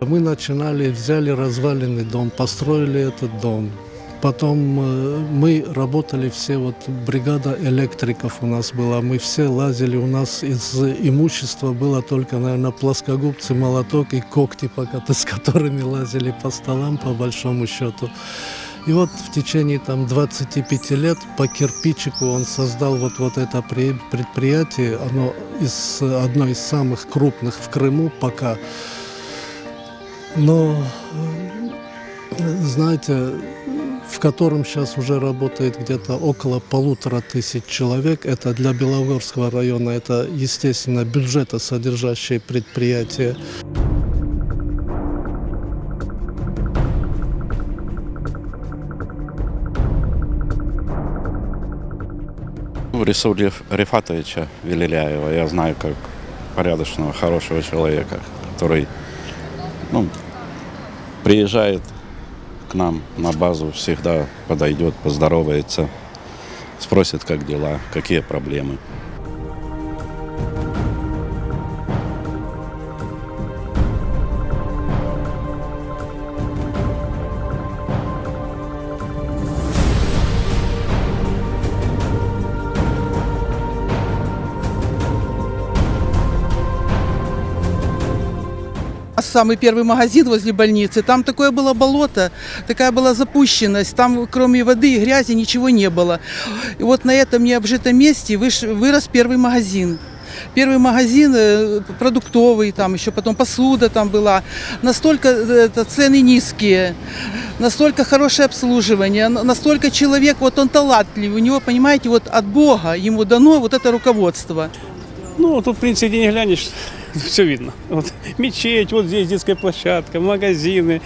Мы начинали, взяли разваленный дом, построили этот дом. Потом мы работали все, вот бригада электриков у нас была, мы все лазили, у нас из имущества было только, наверное, плоскогубцы, молоток и когти, с которыми лазили по столам, по большому счету. И вот в течение 25 лет по кирпичику он создал вот это предприятие, оно одно из самых крупных в Крыму пока. Но, знаете, в котором сейчас уже работает где-то около 1500 человек. Это для Белогорского района, это, естественно, бюджетосодержащее предприятие. Рисуля Рифатовича Велеляева я знаю как порядочного, хорошего человека, который приезжает к нам на базу, всегда подойдет, поздоровается, спросит, как дела, какие проблемы. Самый первый магазин возле больницы, там такое было болото, такая была запущенность, там кроме воды и грязи ничего не было. И вот на этом необжитом месте вырос первый магазин. Первый магазин продуктовый, там еще потом посуда там была. Настолько цены низкие, настолько хорошее обслуживание, настолько человек, вот он талантливый, у него, понимаете, вот от Бога ему дано вот это руководство. Ну, тут, в принципе, где не глянешь, все видно. Вот, мечеть, вот здесь детская площадка, магазины.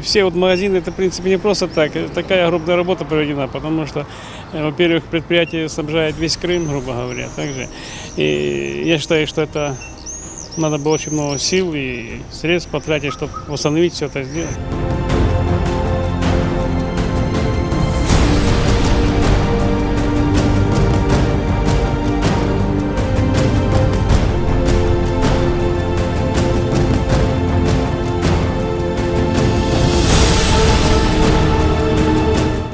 Все вот магазины, это, в принципе, не просто так. Такая огромная работа проведена, потому что, во-первых, предприятие снабжает весь Крым, грубо говоря. Также. И я считаю, что это надо было очень много сил и средств потратить, чтобы восстановить все это сделать.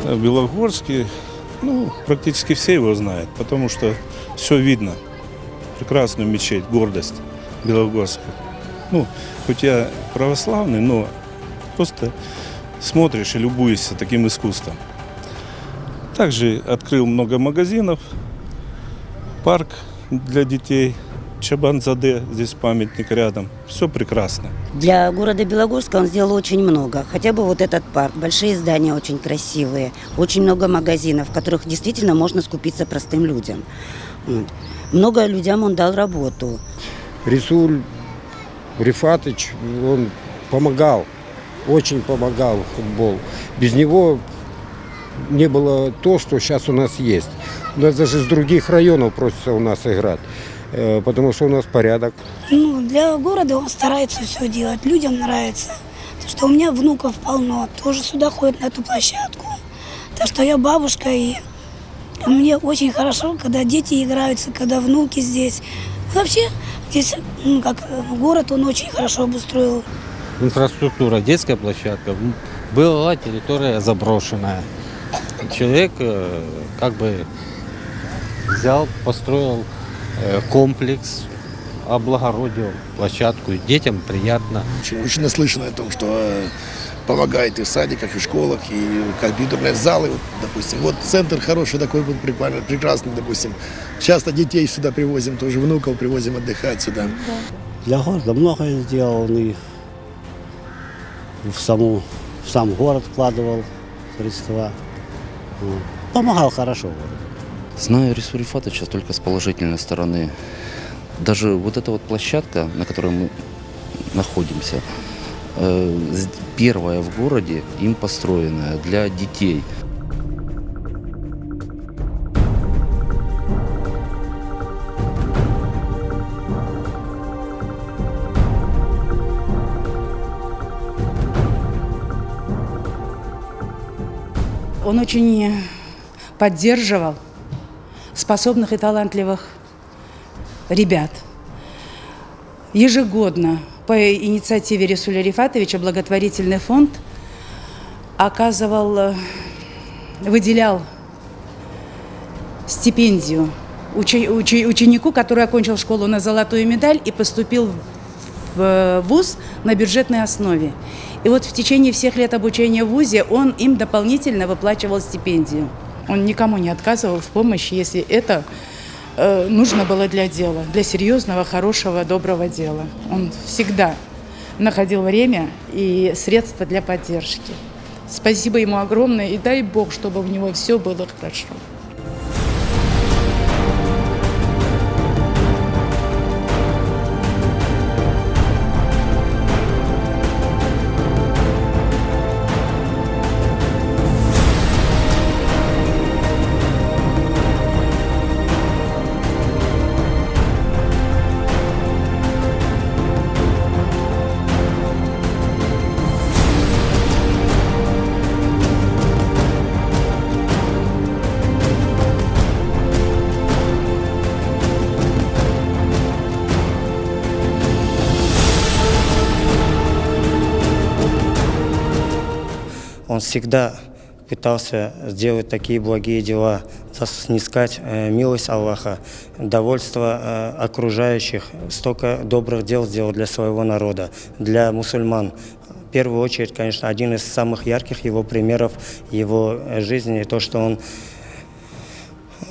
В Белогорске, практически все его знают, потому что все видно. Прекрасную мечеть, гордость Белогорска. Хоть я православный, но просто смотришь и любуешься таким искусством. Также открыл много магазинов, парк для детей, Чабанзаде, здесь памятник рядом. Все прекрасно. Для города Белогорска он сделал очень много. Хотя бы вот этот парк. Большие здания очень красивые. Очень много магазинов, в которых действительно можно скупиться простым людям. Много людям он дал работу. Рисуль Рифатович, он помогал, очень помогал в футбол. Без него не было то, что сейчас у нас есть. У нас даже с других районов просятся у нас играть. Потому что у нас порядок. Для города он старается все делать, людям нравится. То, что у меня внуков полно, тоже сюда ходят на эту площадку. То, что я бабушка, и мне очень хорошо, когда дети играются, когда внуки здесь. Вообще, здесь, как город, он очень хорошо обустроил. Инфраструктура, детская площадка, была территория заброшенная. Человек взял, построил комплекс, облагородил площадку, и детям приятно. Очень наслышано о том, что помогает и в садиках, и в школах, и компьютерные залы, допустим. Вот центр хороший такой был, прекрасный, допустим. Часто детей сюда привозим, тоже внуков привозим отдыхать сюда. Для города многое сделал, и в сам город вкладывал средства. Помогал хорошо городу. Знаю Рисулю Рифатовича только с положительной стороны. Даже вот эта вот площадка, на которой мы находимся, первая в городе, им построенная для детей. Он очень поддерживал способных и талантливых ребят. Ежегодно по инициативе Рисуля Рифатовича благотворительный фонд выделял стипендию ученику, который окончил школу на золотую медаль и поступил в вуз на бюджетной основе. И вот в течение всех лет обучения в вузе он им дополнительно выплачивал стипендию. Он никому не отказывал в помощи, если это нужно было для дела, для серьезного, хорошего, доброго дела. Он всегда находил время и средства для поддержки. Спасибо ему огромное, и дай Бог, чтобы у него все было хорошо. Он всегда пытался сделать такие благие дела, снискать милость Аллаха, довольство окружающих, столько добрых дел сделал для своего народа, для мусульман. В первую очередь, конечно, один из самых ярких его примеров его жизни, то, что он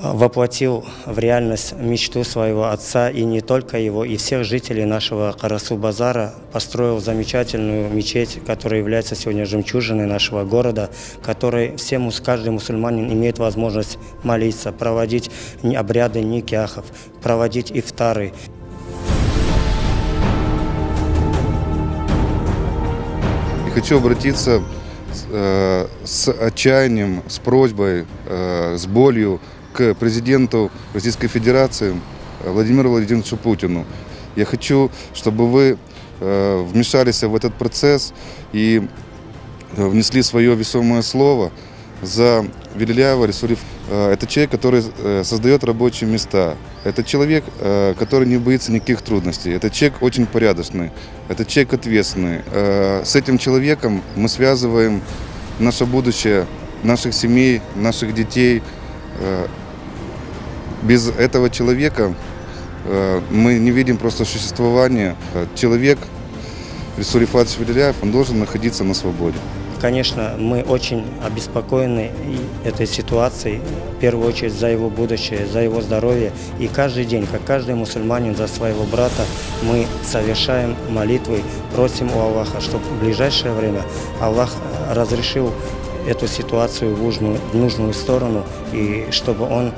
воплотил в реальность мечту своего отца, и не только его, и всех жителей нашего Карасу-Базара, построил замечательную мечеть, которая является сегодня жемчужиной нашего города, которой каждый мусульманин имеет возможность молиться, проводить обряды никяхов, проводить ифтары. И хочу обратиться с отчаянием, с просьбой, с болью к президенту Российской Федерации Владимиру Владимировичу Путину. Я хочу, чтобы вы вмешались в этот процесс и внесли свое весомое слово за Велиляева Рисуля. Это человек, который создает рабочие места. Это человек, который не боится никаких трудностей. Это человек очень порядочный. Это человек ответственный. С этим человеком мы связываем наше будущее, наших семей, наших детей. Без этого человека мы не видим просто существования. Человек, Рисуль Рифатович Велиляев, он должен находиться на свободе. Конечно, мы очень обеспокоены этой ситуацией, в первую очередь за его будущее, за его здоровье. И каждый день, как каждый мусульманин за своего брата, мы совершаем молитвы, просим у Аллаха, чтобы в ближайшее время Аллах разрешил эту ситуацию в нужную сторону, и чтобы он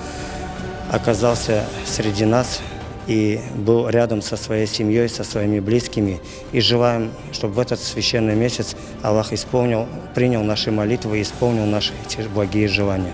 оказался среди нас и был рядом со своей семьей, со своими близкими. И желаем, чтобы в этот священный месяц Аллах принял наши молитвы и исполнил наши эти благие желания.